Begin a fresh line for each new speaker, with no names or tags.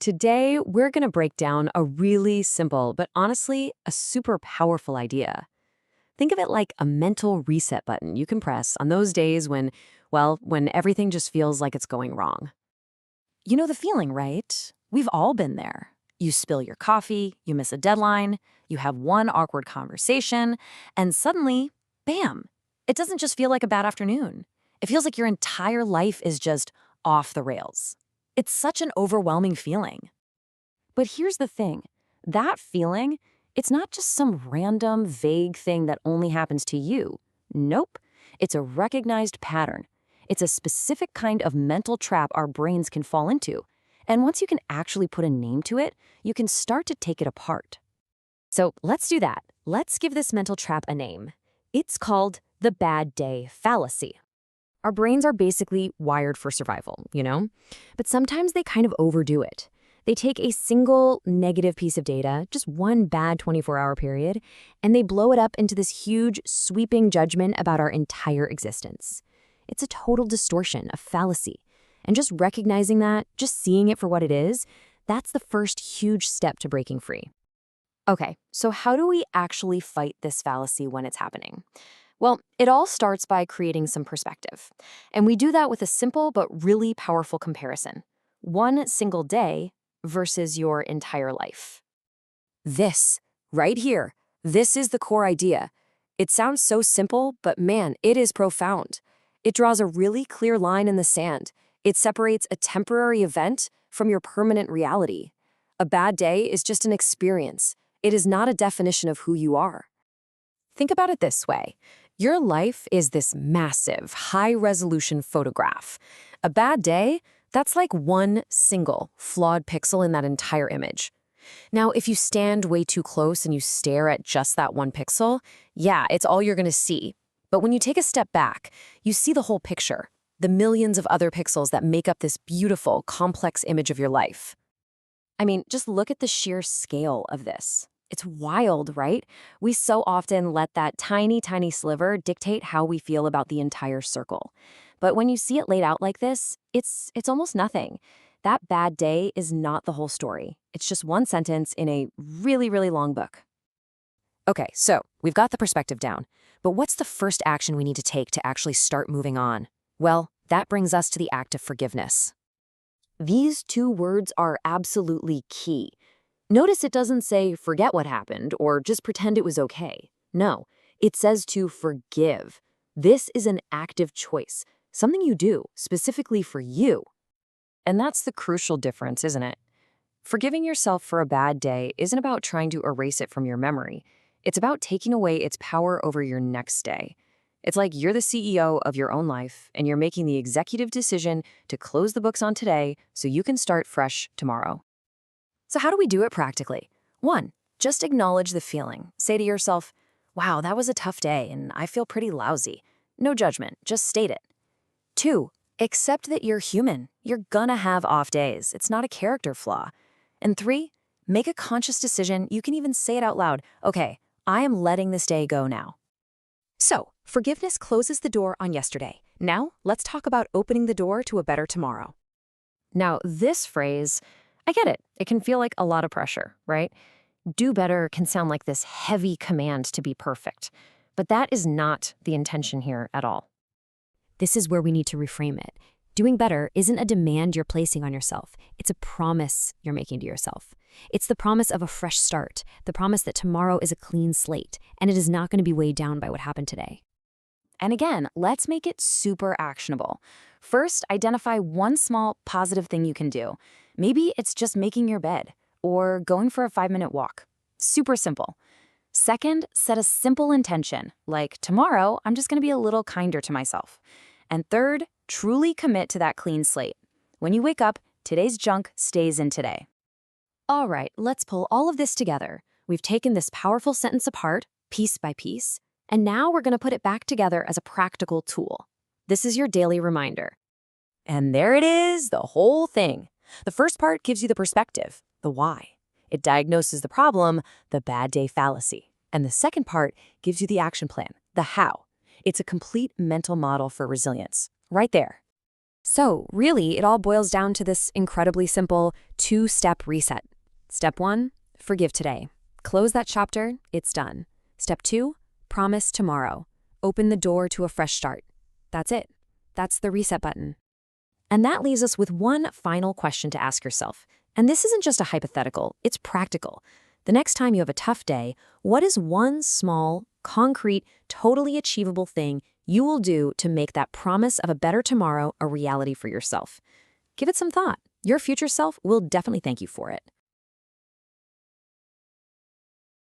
Today, we're going to break down a really simple, but honestly, a super powerful idea. Think of it like a mental reset button you can press on those days when everything just feels like it's going wrong.
You know the feeling, right? We've all been there. You spill your coffee, you miss a deadline, you have one awkward conversation, and suddenly, bam, it doesn't just feel like a bad afternoon. It feels like your entire life is just off the rails. It's such an overwhelming feeling. But here's the thing, that feeling, it's not just some random, vague thing that only happens to you. Nope, it's a recognized pattern. It's a specific kind of mental trap our brains can fall into. And once you can actually put a name to it, you can start to take it apart.
So let's do that. Let's give this mental trap a name. It's called the bad day fallacy. Our brains are basically wired for survival, But sometimes they kind of overdo it. They take a single negative piece of data, just one bad 24-hour period, and they blow it up into this huge, sweeping judgment about our entire existence. It's a total distortion, a fallacy. And just recognizing that, just seeing it for what it is, that's the first huge step to breaking free. Okay, so how do we actually fight this fallacy when it's happening? Well, it all starts by creating some perspective. And we do that with a simple but really powerful comparison. One single day versus your entire life. This, right here, this is the core idea. It sounds so simple, but man, it is profound. It draws a really clear line in the sand. It separates a temporary event from your permanent reality. A bad day is just an experience. It is not a definition of who you are. Think about it this way. Your life is this massive, high-resolution photograph. A bad day, that's like one single, flawed pixel in that entire image. Now, if you stand way too close and you stare at just that one pixel, yeah, it's all you're going to see. But when you take a step back, you see the whole picture, the millions of other pixels that make up this beautiful, complex image of your life. I mean, just look at the sheer scale of this. It's wild, right? We so often let that tiny, tiny sliver dictate how we feel about the entire circle. But when you see it laid out like this, it's almost nothing. That bad day is not the whole story. It's just one sentence in a really, really long book. Okay, so we've got the perspective down. But what's the first action we need to take to actually start moving on? Well, that brings us to the act of forgiveness. These two words are absolutely key. Notice it doesn't say forget what happened or just pretend it was okay. No, it says to forgive. This is an active choice, something you do specifically for you. And that's the crucial difference, isn't it? Forgiving yourself for a bad day isn't about trying to erase it from your memory. It's about taking away its power over your next day. It's like you're the CEO of your own life, and you're making the executive decision to close the books on today so you can start fresh tomorrow. So how do we do it practically? 1, just acknowledge the feeling. Say to yourself, wow, that was a tough day, and I feel pretty lousy. No judgment, just state it. 2, accept that you're human. You're gonna have off days. It's not a character flaw. And 3, make a conscious decision. You can even say it out loud. Okay, I am letting this day go now. So, forgiveness closes the door on yesterday. Now, let's talk about opening the door to a better tomorrow. Now, this phrase, I get it. It can feel like a lot of pressure, right? Do better can sound like this heavy command to be perfect. But that is not the intention here at all. This is where we need to reframe it. Doing better isn't a demand you're placing on yourself. It's a promise you're making to yourself. It's the promise of a fresh start, the promise that tomorrow is a clean slate, and it is not going to be weighed down by what happened today. And again, let's make it super actionable. First, identify one small positive thing you can do. Maybe it's just making your bed or going for a 5-minute walk. Super simple. Second, set a simple intention, like tomorrow, I'm just going to be a little kinder to myself. And third, truly commit to that clean slate. When you wake up, today's junk stays in today. All right, let's pull all of this together. We've taken this powerful sentence apart, piece by piece, and now we're going to put it back together as a practical tool. This is your daily reminder. And there it is, the whole thing. The first part gives you the perspective, the why. It diagnoses the problem, the bad day fallacy. And the second part gives you the action plan, the how. It's a complete mental model for resilience. Right there. So, really, it all boils down to this incredibly simple two-step reset. Step 1, forgive today. Close that chapter, it's done. Step 2, promise tomorrow. Open the door to a fresh start. That's it. That's the reset button.
And that leaves us with one final question to ask yourself. And this isn't just a hypothetical, it's practical. The next time you have a tough day, what is one small, concrete, totally achievable thing you will do to make that promise of a better tomorrow a reality for yourself? Give it some thought. Your future self will definitely thank you for it.